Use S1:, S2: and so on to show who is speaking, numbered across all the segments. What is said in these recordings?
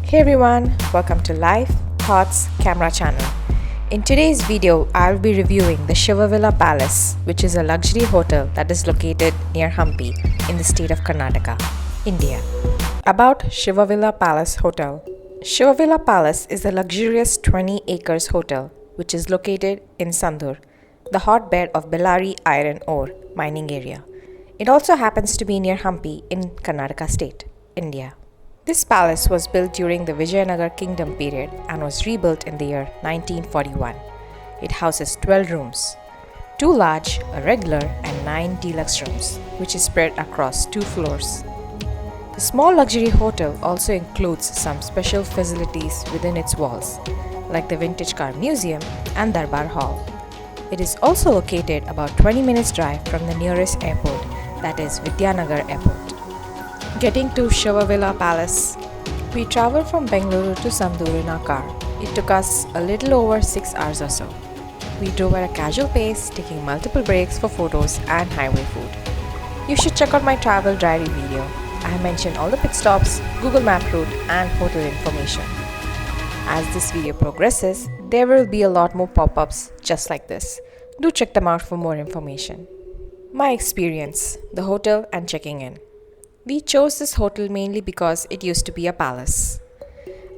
S1: Hey everyone, welcome to Life Thoughts Camera channel. In today's video, I'll be reviewing the Shivavilas Palace, which is a luxury hotel that is located near Hampi in the state of Karnataka, India. About Shivavilas Palace Hotel. Shivavilas Palace is a luxurious 20 acres hotel which is located in Sandur, the hotbed of Bellary iron ore mining area. It also happens to be near Hampi in Karnataka state, India. This palace was built during the Vijayanagar kingdom period and was rebuilt in the year 1941. It houses 12 rooms, 2 large, a regular and 9 deluxe rooms, which is spread across 2 floors. The small luxury hotel also includes some special facilities within its walls, like the Vintage Car Museum and Darbar Hall. It is also located about 20 minutes drive from the nearest airport, that is Vidyanagar Airport. Getting to Shivavilas Palace. We traveled from Bengaluru to Sandur in our car. It took us a little over 6 hours or so. We drove at a casual pace, taking multiple breaks for photos and highway food. You should check out my travel diary video. I have mentioned all the pit stops, Google Map route and hotel information. As this video progresses, there will be a lot more pop-ups just like this. Do check them out for more information. My experience, the hotel and checking in. We chose this hotel mainly because it used to be a palace.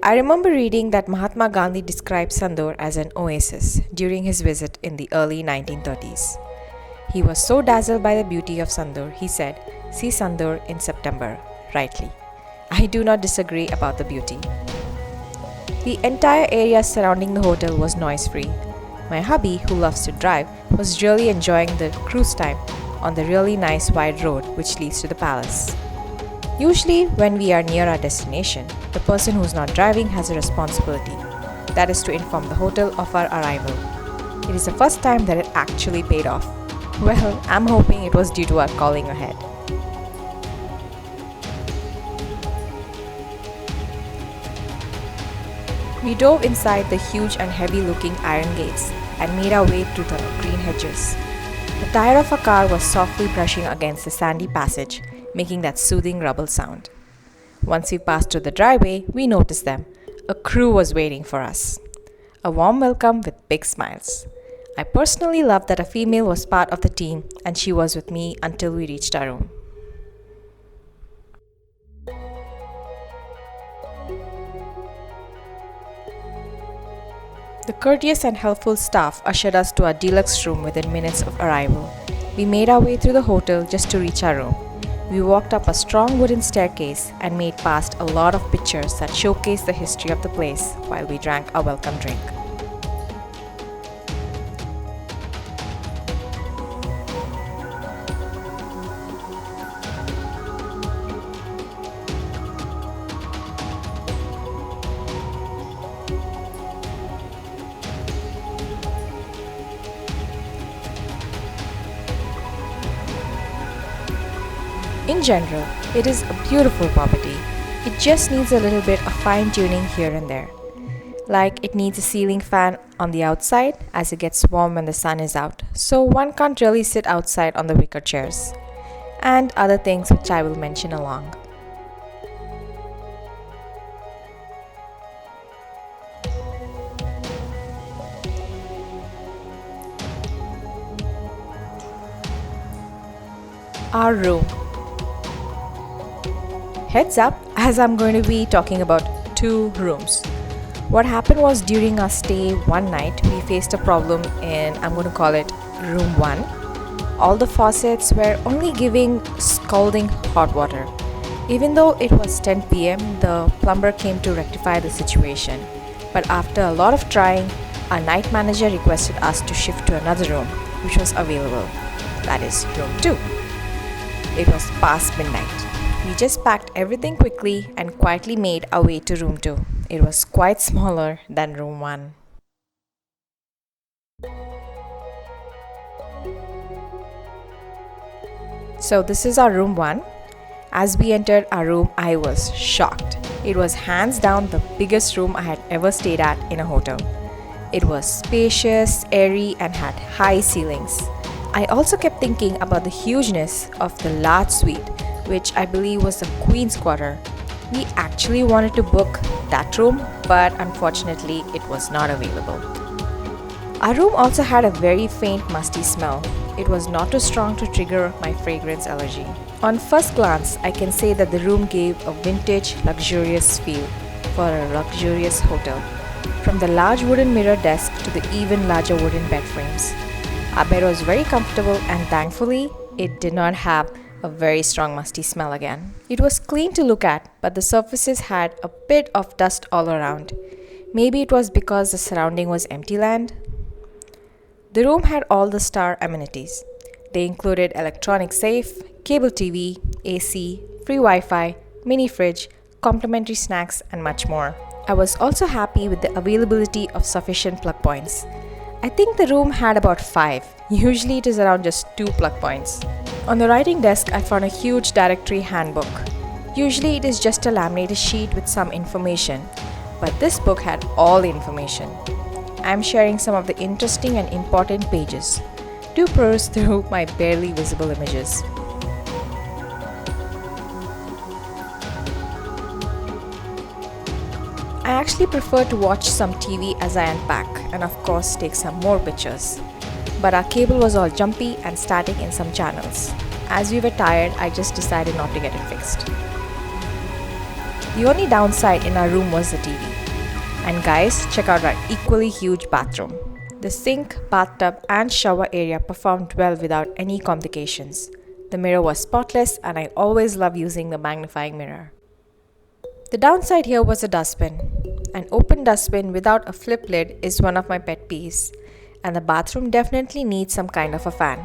S1: I remember reading that Mahatma Gandhi described Sandur as an oasis during his visit in the early 1930s. He was so dazzled by the beauty of Sandur, he said, "See Sandur in September," rightly. I do not disagree about the beauty. The entire area surrounding the hotel was noise-free. My hubby, who loves to drive, was really enjoying the cruise time on the really nice wide road which leads to the palace. Usually, when we are near our destination, the person who's not driving has a responsibility. That is to inform the hotel of our arrival. It is the first time that it actually paid off. Well, I'm hoping it was due to our calling ahead. We dove inside the huge and heavy-looking iron gates and made our way through the green hedges. The tire of our car was softly brushing against the sandy passage, making that soothing rubble sound. Once we passed through the driveway, we noticed them. A crew was waiting for us. A warm welcome with big smiles. I personally loved that a female was part of the team and she was with me until we reached our room. The courteous and helpful staff ushered us to our deluxe room within minutes of arrival. We made our way through the hotel just to reach our room. We walked up a strong wooden staircase and made past a lot of pictures that showcased the history of the place while we drank our welcome drink. In general, it is a beautiful property. It just needs a little bit of fine-tuning here and there. Like it needs a ceiling fan on the outside as it gets warm when the sun is out, so one can't really sit outside on the wicker chairs. And other things which I will mention along. Our room. Heads up, as I'm going to be talking about 2 rooms. What happened was during our stay one night, we faced a problem in, I'm going to call it room 1. All the faucets were only giving scalding hot water. Even though it was 10 p.m., the plumber came to rectify the situation. But after a lot of trying, our night manager requested us to shift to another room, which was available. That is room 2. It was past midnight. We just packed everything quickly and quietly made our way to room 2. It was quite smaller than room 1. So this is our room 1. As we entered our room, I was shocked. It was hands down the biggest room I had ever stayed at in a hotel. It was spacious, airy and had high ceilings. I also kept thinking about the hugeness of the large suite, which I believe was the Queen's quarter. We actually wanted to book that room, but unfortunately it was not available. Our room also had a very faint musty smell. It was not too strong to trigger my fragrance allergy. On first glance, I can say that the room gave a vintage, luxurious feel for a luxurious hotel. From the large wooden mirror desk to the even larger wooden bed frames. Our bed was very comfortable and thankfully, it did not have a very strong musty smell again. It was clean to look at, but the surfaces had a bit of dust all around. Maybe it was because the surrounding was empty land. The room had all the star amenities. They included electronic safe, cable TV, AC, free Wi-Fi, mini fridge, complimentary snacks, and much more. I was also happy with the availability of sufficient plug points. I think the room had about 5. Usually it is around just 2 plug points. On the writing desk, I found a huge directory handbook. Usually it is just a laminated sheet with some information, but this book had all the information. I am sharing some of the interesting and important pages. Do peruse through my barely visible images. I actually prefer to watch some TV as I unpack and of course take some more pictures. But our cable was all jumpy and static in some channels. As we were tired, I just decided not to get it fixed. The only downside in our room was the TV. And guys, check out our equally huge bathroom. The sink, bathtub and shower area performed well without any complications. The mirror was spotless and I always love using the magnifying mirror. The downside here was a dustbin. An open dustbin without a flip lid is one of my pet peeves, and the bathroom definitely needs some kind of a fan.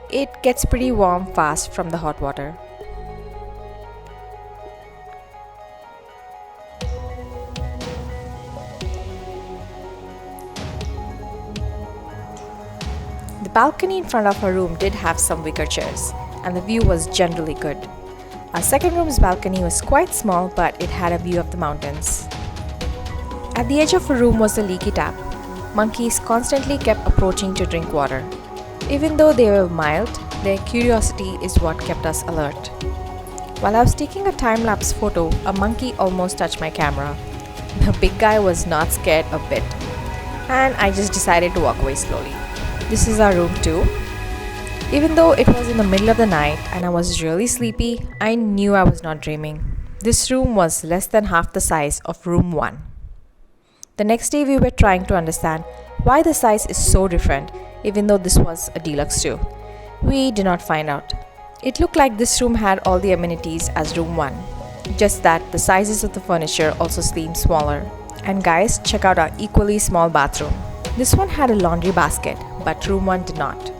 S1: It gets pretty warm fast from the hot water. The balcony in front of our room did have some wicker chairs, and the view was generally good. Our second room's balcony was quite small, but it had a view of the mountains. At the edge of a room was a leaky tap. Monkeys constantly kept approaching to drink water. Even though they were mild, their curiosity is what kept us alert. While I was taking a time-lapse photo, a monkey almost touched my camera. The big guy was not scared a bit, and I just decided to walk away slowly. This is our room too. Even though it was in the middle of the night and I was really sleepy, I knew I was not dreaming. This room was less than half the size of room 1. The next day we were trying to understand why the size is so different, even though this was a deluxe too. We did not find out. It looked like this room had all the amenities as room 1, just that the sizes of the furniture also seemed smaller. And guys, check out our equally small bathroom. This one had a laundry basket, but room 1 did not.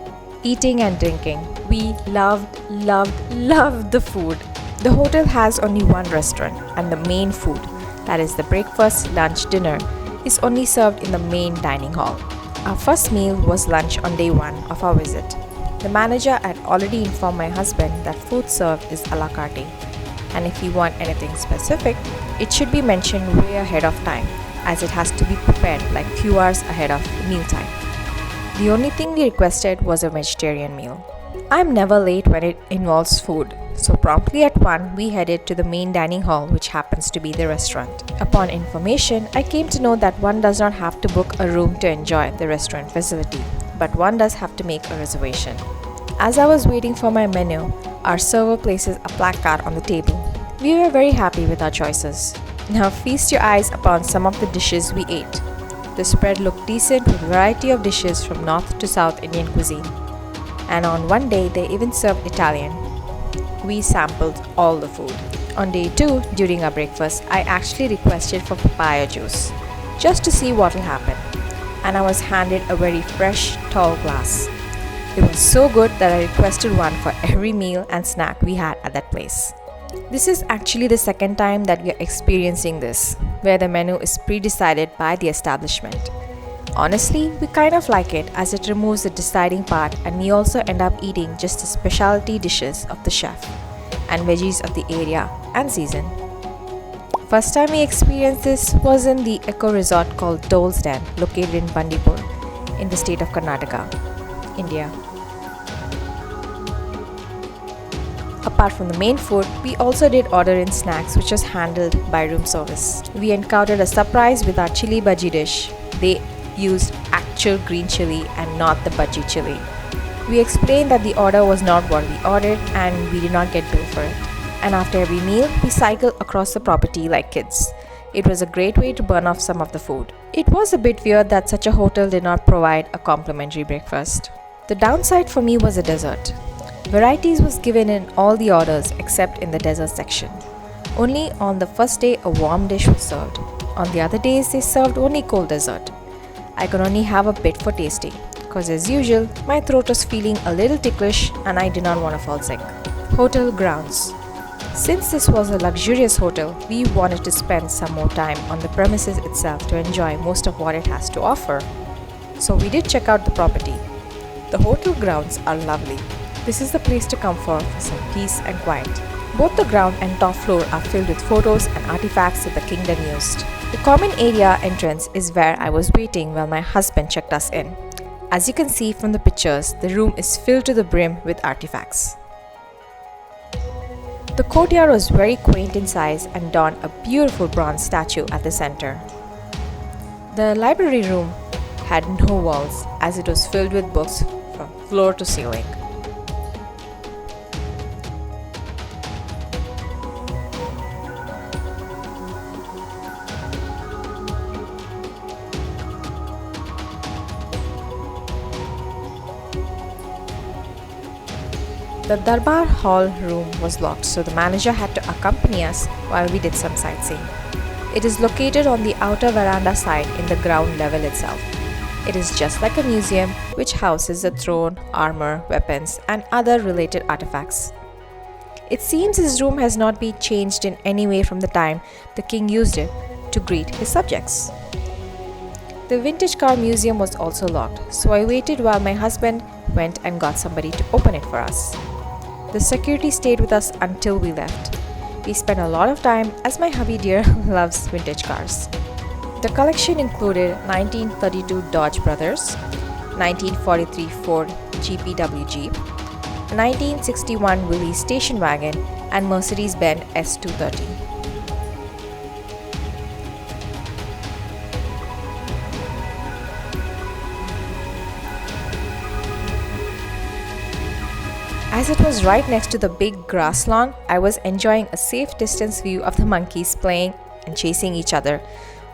S1: Eating and drinking. We loved the food. The hotel has only one restaurant, and the main food, that is the breakfast, lunch, dinner, is only served in the main dining hall. Our first meal was lunch on day 1 of our visit. The manager had already informed my husband that food served is a la carte, and if you want anything specific, it should be mentioned way ahead of time, as it has to be prepared like few hours ahead of mealtime. The only thing we requested was a vegetarian meal. I'm never late when it involves food, so promptly at 1 we headed to the main dining hall, which happens to be the restaurant. Upon information, I came to know that one does not have to book a room to enjoy the restaurant facility, but one does have to make a reservation. As I was waiting for my menu, our server places a placard on the table. We were very happy with our choices. Now feast your eyes upon some of the dishes we ate. The spread looked decent with a variety of dishes from North to South Indian cuisine. And on one day, they even served Italian. We sampled all the food. On day 2, during our breakfast, I actually requested for papaya juice, just to see what will happen. And I was handed a very fresh, tall glass. It was so good that I requested one for every meal and snack we had at that place. This is actually the second time that we are experiencing this, where the menu is pre-decided by the establishment. Honestly, we kind of like it as it removes the deciding part and we also end up eating just the specialty dishes of the chef and veggies of the area and season. First time we experienced this was in the eco resort called Dole's Den, located in Bandipur in the state of Karnataka, India. Apart from the main food, we also did order in snacks which was handled by room service. We encountered a surprise with our chili bhaji dish. They used actual green chili and not the bhaji chili. We explained that the order was not what we ordered and we did not get billed for it. And after every meal, we cycled across the property like kids. It was a great way to burn off some of the food. It was a bit weird that such a hotel did not provide a complimentary breakfast. The downside for me was the dessert. Varieties was given in all the orders except in the dessert section. Only on the first day a warm dish was served. On the other days they served only cold dessert. I could only have a bit for tasting because as usual my throat was feeling a little ticklish and I did not want to fall sick. Hotel grounds. Since this was a luxurious hotel, we wanted to spend some more time on the premises itself to enjoy most of what it has to offer. So we did check out the property. The hotel grounds are lovely. This is the place to come for some peace and quiet. Both the ground and top floor are filled with photos and artifacts that the kingdom used. The common area entrance is where I was waiting while my husband checked us in. As you can see from the pictures, the room is filled to the brim with artifacts. The courtyard was very quaint in size and donned a beautiful bronze statue at the center. The library room had no walls as it was filled with books from floor to ceiling. The Darbar Hall room was locked, so the manager had to accompany us while we did some sightseeing. It is located on the outer veranda side in the ground level itself. It is just like a museum which houses the throne, armor, weapons and other related artifacts. It seems his room has not been changed in any way from the time the king used it to greet his subjects. The vintage car museum was also locked, so I waited while my husband went and got somebody to open it for us. The security stayed with us until we left. We spent a lot of time as my hubby dear loves vintage cars. The collection included 1932 Dodge Brothers, 1943 Ford GPW Jeep, 1961 Willys station wagon and Mercedes-Benz S230. As it was right next to the big grass lawn, I was enjoying a safe distance view of the monkeys playing and chasing each other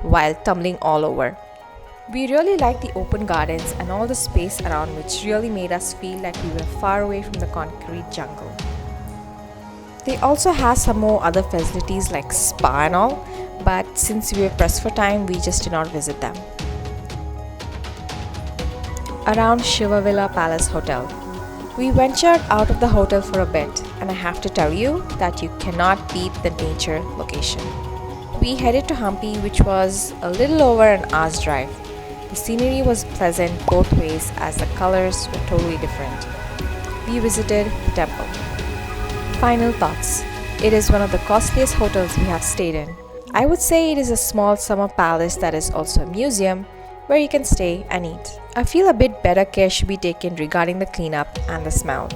S1: while tumbling all over. We really liked the open gardens and all the space around, which really made us feel like we were far away from the concrete jungle. They also have some more other facilities like spa and all, but since we were pressed for time, we just did not visit them. Around Shivavilas Palace Hotel. We ventured out of the hotel for a bit, and I have to tell you that you cannot beat the nature location. We headed to Hampi, which was a little over an hour's drive. The scenery was pleasant both ways as the colors were totally different. We visited the temple. Final thoughts. It is one of the costliest hotels we have stayed in. I would say it is a small summer palace that is also a museum where you can stay and eat. I feel a bit better care should be taken regarding the cleanup and the smell,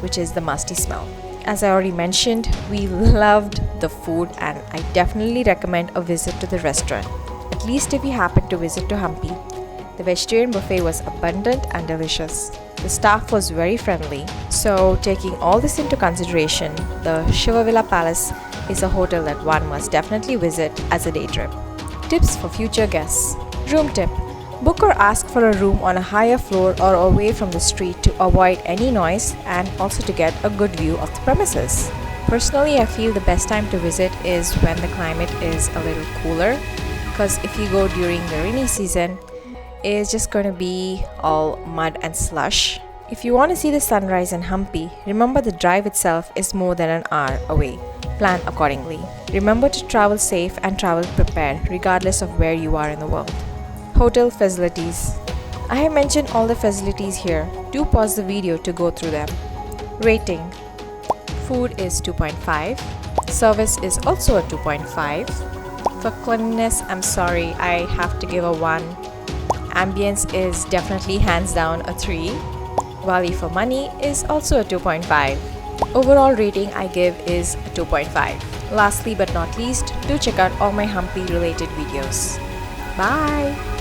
S1: which is the musty smell. As I already mentioned, we loved the food and I definitely recommend a visit to the restaurant, at least if you happen to visit to Hampi. The vegetarian buffet was abundant and delicious. The staff was very friendly. So taking all this into consideration, the Shivavilas Palace is a hotel that one must definitely visit as a day trip. Tips for future guests. Room tip. Book or ask for a room on a higher floor or away from the street to avoid any noise and also to get a good view of the premises. Personally, I feel the best time to visit is when the climate is a little cooler, because if you go during the rainy season, it's just going to be all mud and slush. If you want to see the sunrise in Hampi, remember the drive itself is more than an hour away. Plan accordingly. Remember to travel safe and travel prepared regardless of where you are in the world. Hotel facilities. I have mentioned all the facilities here. Do pause the video to go through them. Rating. Food is 2.5. Service is also a 2.5. For cleanliness, I'm sorry, I have to give a 1. Ambience is definitely hands down a 3. Value for money is also a 2.5. Overall rating I give is 2.5. Lastly but not least, do check out all my Hampi related videos. Bye!